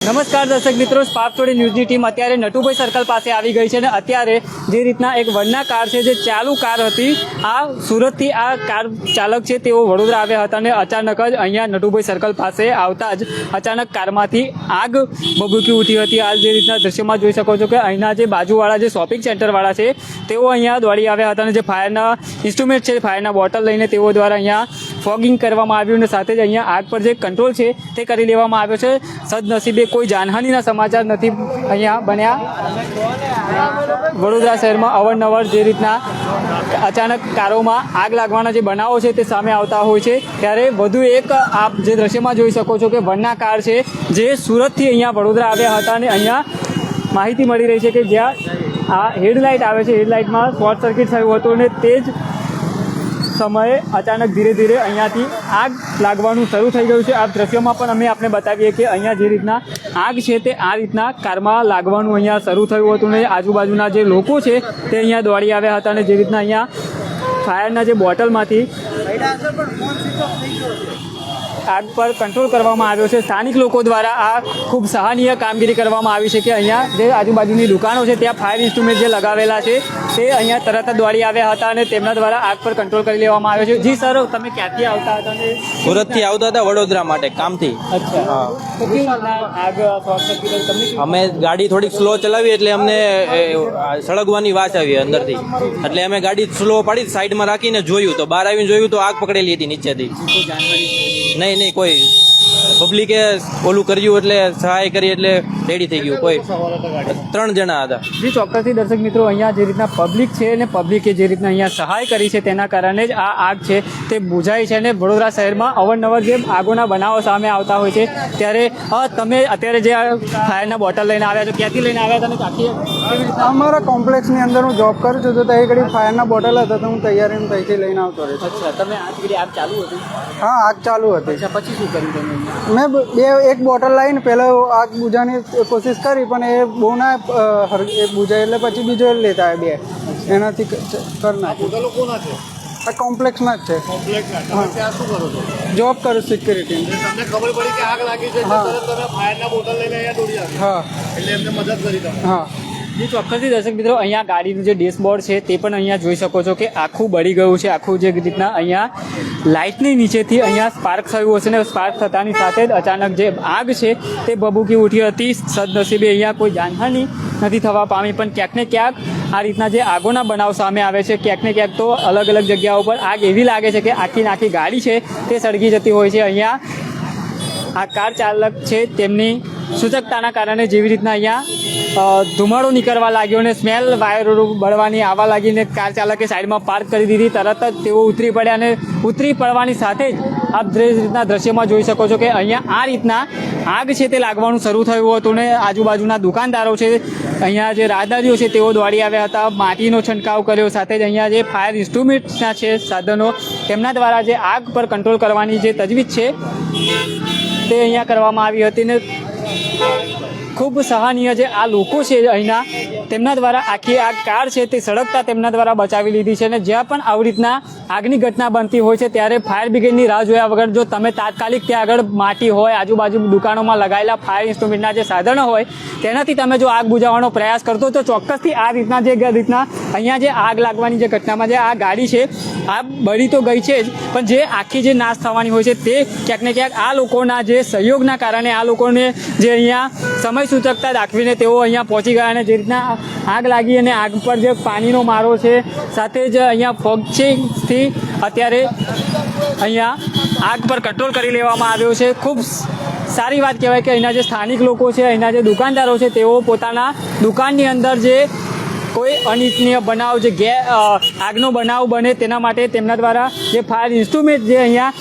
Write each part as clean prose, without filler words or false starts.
નમસ્કાર દર્શક મિત્રો, સ્પાર્ક ટુડે ન્યૂઝની ટીમ અત્યારે નટુભાઈ સર્કલ પાસે આવી ગઈ છે અને અત્યારે જે રીતના એક વરના કાર છે, જે ચાલુ કાર હતી, આ સુરતથી આ કાર ચાલક છે તેઓ વડોદરા આવ્યા હતા અને અચાનક જ અહીંયા નટુભાઈ સર્કલ પાસે આવતા જ અચાનક કારમાંથી આગ ભભૂકી ઉઠી હતી। હાલ જે રીતના દ્રશ્યમાં જોઈ શકો છો કે અહીંના જે બાજુવાળા જે શોપિંગ સેન્ટરવાળા છે તેઓ અહીંયા દોડી આવ્યા હતા અને જે ફાયરના ઇન્સ્ટ્રુમેન્ટ છે, ફાયરના બોટલ લઈને તેઓ દ્વારા અહીંયા ફોગિંગ કરવામાં આવ્યું અને સાથે જ અહીંયા આગ પર જે કંટ્રોલ છે તે કરી લેવામાં આવ્યો છે। સદનસીબે કોઈ જાનહાનિના સમાચાર નથી અહીંયા બન્યા। વડોદરા શહેરમાં અવારનવાર જે રીતના અચાનક કારોમાં આગ લાગવાના જે બનાવો છે તે સામે આવતા હોય છે, ત્યારે વધુ એક આપ જે દ્રશ્યમાં જોઈ શકો છો કે વરના કાર છે જે સુરતથી અહીંયા વડોદરા આવ્યા હતા અને અહીંયા માહિતી મળી રહી છે કે જ્યાં આ હેડલાઇટ આવે છે, હેડલાઇટમાં શોર્ટ સર્કિટ થયું હતું અને તે જ સમયે અચાનક ધીરે ધીરે અહીંયાથી આગ લાગવાનું શરૂ થઈ ગયું છે। આ દ્રશ્યોમાં પણ અમે આપને બતાવીએ કે અહીંયા જે રીતના આગ છે તે આ રીતના કારમાં લાગવાનું અહીંયા શરૂ થયું હતું ને આજુબાજુના જે લોકો છે તે અહીંયા દોડી આવ્યા હતા અને જે રીતના અહીંયા ફાયરના જે બોટલમાંથી આગ પર કંટ્રોલ કરવામાં આવ્યો છે। સ્થાનિક લોકો દ્વારા આ ખૂબ સરાહનીય કામગીરી કરવામાં આવી છે કે અહીંયા જે આજુબાજુની દુકાનો છે ત્યાં ફાયર ઇન્સ્ટ્રુમેન્ટ જે લગાવેલા છે તે અહીંયા તરત જ દોડી આવ્યા હતા અને તેમના દ્વારા આગ પર કંટ્રોલ કરી લેવામાં આવ્યો છે। જી સર, તમે ક્યાંથી આવતા હતા? સુરતથી આવતા હતા વડોદરા માટે કામથી। અચ્છા, તો કેવી રીતના આગ શોર્ટ સર્કિટ તમને? અમે ગાડી થોડીક સ્લો ચલાવી એટલે અમને સળગવાની વાસ આવી અંદરથી, એટલે અમે ગાડી સ્લો પાડી સાઈડમાં રાખીને જોયું તો બહાર આવીને જોયું તો આગ પકડેલી હતી નીચેથી। નહીં કોઈ પબ્લિકે ઓલું કર્યું એટલે સહાય કરી એટલે રેડી થઈ ગયું। કોઈ 3 જણા હતા। જી ચોક્કસથી દર્શક મિત્રો, અહીંયા જે રીતના પબ્લિક છે અને પબ્લિકે જે રીતના અહીંયા સહાય કરી છે તેના કારણે જ આ આગ છે તે બુઝાઈ છે અને વડોદરા શહેરમાં અવારનવાર જે આગોના બનાવો સામે આવતા હોય છે ત્યારે તમે અત્યારે જે ફાયરના બોટલ લઈને આવ્યા છો, ક્યાંથી લઈને આવ્યા હતા અને ક્યાંથી? અમારા કોમ્પ્લેક્સની અંદર હું જોબ કરું છું તો ત્યાં ઘડી ફાયરના બોટલ હતા તો હું તૈયારીમાં ત્યાંથી લઈને આવતો રહ્યો। અચ્છા, તમે આજ ઘડી આગ ચાલુ હતી? હા, આગ ચાલુ હતી। અચ્છા, પછી શું કર્યું તમે? મેં એક બોટલ લાવીને પહેલાં આગ બુઝાવવાની કોશિશ કરી પણ એ બહુ ના બુઝાય એટલે પછી બીજો લેતા આવે 2 એનાથી કરી નાખ્યું। આ કોમ્પ્લેક્સમાં જ છે। ત્યાં શું કરો છો? જોબ કરું સિક્યુરિટી। તમને ખબર પડી કે આગ લાગી છે, હા। તરત તમે ફાયરના બોટલ લઈને અહીંયા દોડી આવ્યા? હા એટલે એમને મદદ કરી તમે? હા। જે ચોક્કસથી દર્શક મિત્રો, અહીંયા ગાડીનું જે ડેશબોર્ડ છે તે પણ અહીંયા જોઈ શકો છો કે આખું બળી ગયું છે। આખું જે રીતના અહીંયા લાઇટની નીચેથી અહીંયા સ્પાર્ક થયું હશે ને સ્પાર્ક થતાની સાથે જ અચાનક જે આગ છે તે ભભૂકી ઉઠી હતી। સદનસીબે અહીંયા કોઈ જાનહાનિ નથી થવા પામી, પણ ક્યાંક ને ક્યાંક આ રીતના જે આગોના બનાવ સામે આવે છે, ક્યાંક ને ક્યાંક તો અલગ અલગ જગ્યાઓ પર આગ એવી લાગે છે કે આખી ગાડી છે તે સળગી જતી હોય છે। અહીંયા આ કાર ચાલક છે તેમની સૂચકતાના કારણે જેવી રીતના અહીંયા ધુમાડો નીકળવા લાગ્યો અને સ્મેલ વાયરો બળવાની આવવા લાગીને કાર ચાલકે સાઈડમાં પાર્ક કરી દીધી। તરત જ તેઓ ઉતરી પડ્યા અને ઉતરી પડવાની સાથે જ આપ જે રીતના દ્રશ્યમાં જોઈ શકો છો કે અહીંયા આ રીતના આગ છે તે લાગવાનું શરૂ થયું હતું ને આજુબાજુના દુકાનદારો છે, અહીંયા જે રાહદારીઓ છે તેઓ દોડી આવ્યા હતા, માટીનો છંટકાવ કર્યો, સાથે જ અહીંયા જે ફાયર ઇન્સ્ટ્રુમેન્ટ્સના છે સાધનો તેમના દ્વારા જે આગ પર કંટ્રોલ કરવાની જે તજવીજ છે તે અહીંયા કરવામાં આવી હતી ને ખૂબ સરાહનીય જે આ લોકો છે અહીંના તેમના દ્વારા આખી આ કાર છે તે સળગતા તેમના દ્વારા બચાવી લીધી છે। અને જ્યાં પણ આવી રીતના આગની ઘટના બનતી હોય છે ત્યારે ફાયર બ્રિગેડની રાહ જોયા વગર જો તમે તાત્કાલિક ત્યાં આગળ માટી હોય, આજુબાજુ દુકાનોમાં લગાવેલા ફાયર ઇન્સ્ટ્રુમેન્ટના જે સાધનો હોય તેનાથી તમે જો આગ બુઝાવવાનો પ્રયાસ કરતો તો ચોક્કસથી આ રીતના અહીંયા જે આગ લાગવાની જે ઘટનામાં જે આ ગાડી છે આ બળી તો ગઈ છે જ, પણ જે આખી જે નાશ થવાની હોય છે તે ક્યાંક ને ક્યાંક આ લોકોના જે સહયોગના કારણે આ લોકોને જે અહીંયા સમય સૂચકતા દાખવીને તેઓ અહીંયા પહોંચી ગયા અને જે રીતના આગ લાગી અને આગ પર જે પાણીનો મારો છે સાથે જ અહીંયા ફોગથી અત્યારે અહીંયા આગ પર કંટ્રોલ કરી લેવામાં આવ્યો છે। ખૂબ સારી વાત કહેવાય કે અહીંના જે સ્થાનિક લોકો છે, અહીંના જે દુકાનદારો છે તેઓ પોતાના દુકાનની અંદર જે કોઈ અનિચ્છનીય બનાવ જે આગનો બનાવ બને તેના માટે તેમના દ્વારા જે ફાયર ઇન્સ્ટ્રુમેન્ટ જે અહીંયા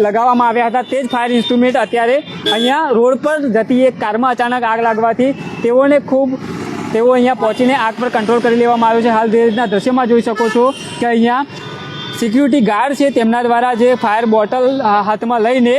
લગાવવામાં આવ્યા હતા તે જ ફાયર ઇન્સ્ટ્રુમેન્ટ અત્યારે અહીંયા રોડ પર જતી એક કારમાં અચાનક આગ લાગવાથી તેઓ અહીંયા પહોંચીને આગ પર કંટ્રોલ કરી લેવામાં આવ્યો છે। હાલ જે રીતના દ્રશ્યમાં જોઈ શકો છો કે અહીંયા સિક્યુરિટી ગાર્ડ છે તેમના દ્વારા જે ફાયર બોટલ હાથમાં લઈને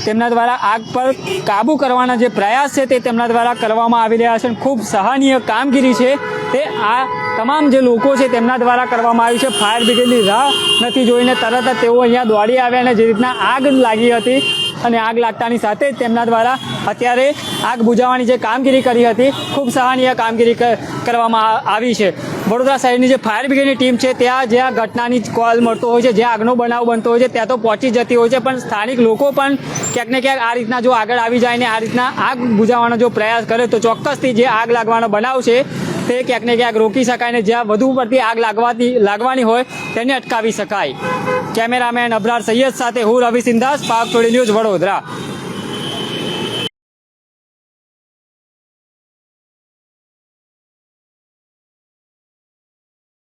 તેમના દ્વારા આગ પર કાબૂ કરવાના જે પ્રયાસ છે તે તેમના દ્વારા કરવામાં આવી રહ્યા છે। ખૂબ સરાહનીય કામગીરી છે તે આ તમામ જે લોકો છે તેમના દ્વારા કરવામાં આવી છે। ફાયર બ્રિગેડની રાહ નથી જોઈને તરત જ તેઓ અહીંયા દોડી આવ્યા અને જે રીતના આગ લાગી હતી અને આગ લાગતાની સાથે જ તેમના દ્વારા અત્યારે આગ બુઝાવવાની જે કામગીરી કરી હતી ખૂબ સરાહનીય કામગીરી કરવામાં આવી છે. વડોદરા શહેરની જે ફાયર બ્રિગેડની ટીમ છે ત્યાં જ્યાં ઘટનાની કોલ મળતો હોય છે, જ્યાં આગનો બનાવ બનતો હોય છે ત્યાં તો પહોંચી જતી હોય છે, પણ સ્થાનિક લોકો પણ ક્યાંક ને ક્યાંક આ રીતના જો આગળ આવી જાય ને આ રીતના આગ બુઝાવવાનો જો પ્રયાસ કરે તો ચોક્કસથી જે આગ લાગવાનો બનાવ છે તે ક્યાંક ને ક્યાંક રોકી શકાય ને જ્યાં વધુ પડતી આગ લાગવાની હોય તેને અટકાવી શકાય. કેમેરામેન અબરાર સૈયદ સાથે હું રવિ સિંધાસ, પાક ટોડી ન્યૂઝ, વડોદરા.